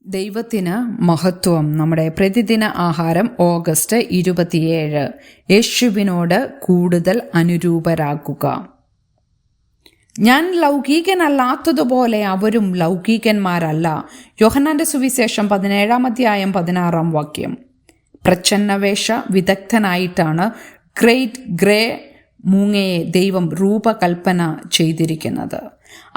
ദൈവത്തിന് മഹത്വം. നമ്മുടെ പ്രതിദിന ആഹാരം ഓഗസ്റ്റ് 27. യേശുവിനോട് കൂടുതൽ അനുരൂപരാകുക. ഞാൻ ലൗകികനല്ലാത്തതുപോലെ അവരും ലൗകികന്മാരല്ല. യോഹന്നാന്റെ സുവിശേഷം 17-ാം അധ്യായം 16-ാം വാക്യം. പ്രച്ഛന്നവേഷ വിദഗ്ധനായിട്ടാണ് ഗ്രേറ്റ് ഗ്രേ മൂങ്ങയെ ദൈവം രൂപകൽപ്പന ചെയ്തിരിക്കുന്നത്.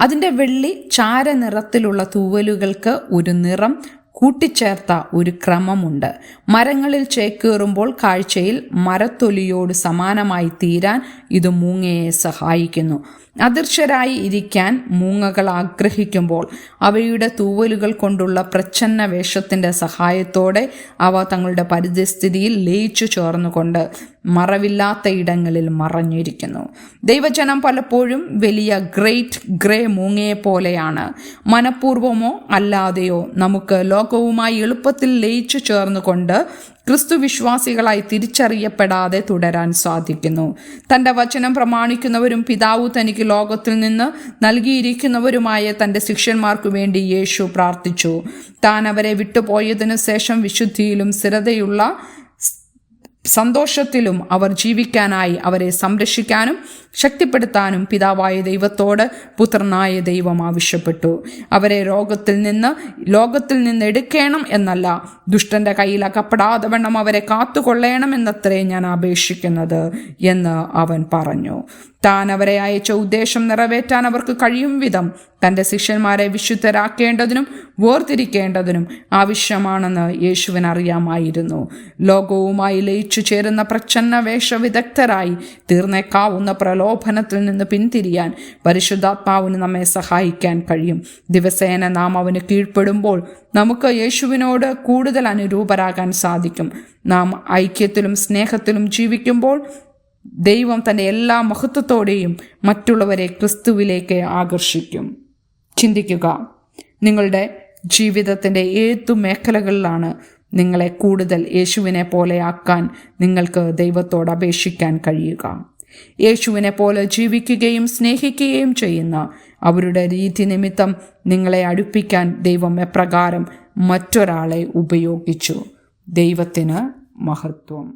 അതിൻ്റെ വെള്ളി ചാരനിറത്തിലുള്ള തൂവലുകൾക്ക് ഒരു നിറം കൂട്ടിച്ചേർത്ത ഒരു ക്രമമുണ്ട്. മരങ്ങളിൽ ചേക്കേറുമ്പോൾ കാഴ്ചയിൽ മരത്തൊലിയോട് സമാനമായി തീരാൻ ഇത് മൂങ്ങയെ സഹായിക്കുന്നു. അദൃശ്യരായി ഇരിക്കാൻ മൂങ്ങകൾ ആഗ്രഹിക്കുമ്പോൾ അവയുടെ തൂവലുകൾ കൊണ്ടുള്ള പ്രച്ഛന്ന വേഷത്തിൻ്റെ സഹായത്തോടെ അവ തങ്ങളുടെ പരിസ്ഥിതിയിൽ ലയിച്ചു ചേർന്നുകൊണ്ട് മറവില്ലാത്ത ഇടങ്ങളിൽ മറഞ്ഞിരിക്കുന്നു. ദൈവജനം പലപ്പോഴും വലിയ ഗ്രേറ്റ് ഗ്രേ മൂങ്ങയെ പോലെയാണ്. മനഃപൂർവമോ അല്ലാതെയോ നമുക്ക് ലോകവുമായി എളുപ്പത്തിൽ ലയിച്ചു ചേർന്നുകൊണ്ട് ക്രിസ്തു വിശ്വാസികളായി തിരിച്ചറിയപ്പെടാതെ തുടരാൻ സാധിക്കുന്നു. തൻ്റെ വചനം പ്രമാണിക്കുന്നവരും പിതാവ് തനിക്ക് ലോകത്തിൽ നിന്ന് നൽകിയിരിക്കുന്നവരുമായ തൻ്റെ ശിഷ്യന്മാർക്കു വേണ്ടി യേശു പ്രാർത്ഥിച്ചു. താൻ അവരെ വിട്ടുപോയതിനു ശേഷം വിശുദ്ധിയിലും സ്ഥിരതയുള്ള സന്തോഷത്തിലും അവർ ജീവിക്കാനായി അവരെ സംരക്ഷിക്കാനും ശക്തിപ്പെടുത്താനും പിതാവായ ദൈവത്തോട് പുത്രനായ ദൈവം ആവശ്യപ്പെട്ടു. അവരെ ലോകത്തിൽ നിന്ന് എടുക്കണം എന്നല്ല, ദുഷ്ടന്റെ കയ്യിൽ അകപ്പെടാതെ വണ്ണം അവരെ കാത്തുകൊള്ളണം എന്നത്രേ ഞാൻ അപേക്ഷിക്കുന്നത് എന്ന് അവൻ പറഞ്ഞു. താൻ അവരെ അയച്ച ഉദ്ദേശം നിറവേറ്റാൻ അവർക്ക് കഴിയും വിധം തൻ്റെ ശിഷ്യന്മാരെ വിശുദ്ധരാക്കേണ്ടതിനും വേർതിരിക്കേണ്ടതിനും ആവശ്യമാണെന്ന് യേശുവിന് അറിയാമായിരുന്നു. ലോകവുമായി ലയിച്ചു ചേരുന്ന പ്രച്ഛന്ന വേഷവിദഗ്ധരായി തീർന്നേക്കാവുന്ന പ്രലോഭനത്തിൽ നിന്ന് പിന്തിരിയാൻ പരിശുദ്ധാത്മാവിന് നമ്മെ സഹായിക്കാൻ കഴിയും. ദിവസേന നാം അവന് കീഴ്പ്പെടുമ്പോൾ നമുക്ക് യേശുവിനോട് കൂടുതൽ അനുരൂപരാകാൻ സാധിക്കും. നാം ഐക്യത്തിലും സ്നേഹത്തിലും ജീവിക്കുമ്പോൾ ദൈവം തൻ്റെ എല്ലാ മഹത്വത്തോടെയും മറ്റുള്ളവരെ ക്രിസ്തുവിലേക്ക് ആകർഷിക്കും. ചിന്തിക്കുക, നിങ്ങളുടെ ജീവിതത്തിൻ്റെ ഏതു മേഖലകളിലാണ് നിങ്ങളെ കൂടുതൽ യേശുവിനെ പോലെ ആക്കാൻ നിങ്ങൾക്ക് ദൈവത്തോട് അപേക്ഷിക്കാൻ കഴിയുക? യേശുവിനെ പോലെ ജീവിക്കുകയും സ്നേഹിക്കുകയും ചെയ്യുന്ന അവരുടെ രീതി നിമിത്തം നിങ്ങളെ അടുപ്പിക്കാൻ ദൈവം എപ്രകാരം മറ്റൊരാളെ ഉപയോഗിച്ചു? ദൈവത്തിന് മഹത്വം.